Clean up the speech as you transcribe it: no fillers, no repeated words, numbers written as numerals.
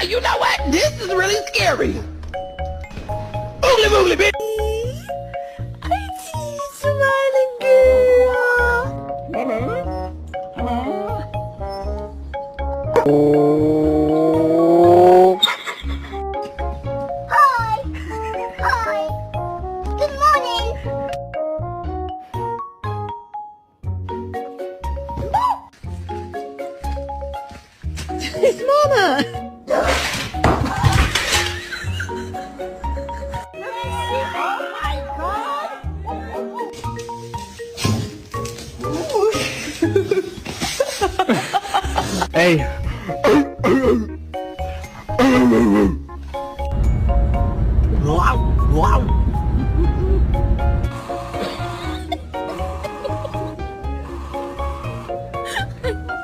You know what? This is really scary. Oogly boogly, bitch. I see you smiling, girl. Hi. Hi. Good morning. It's Mama. Oh my God. Hey.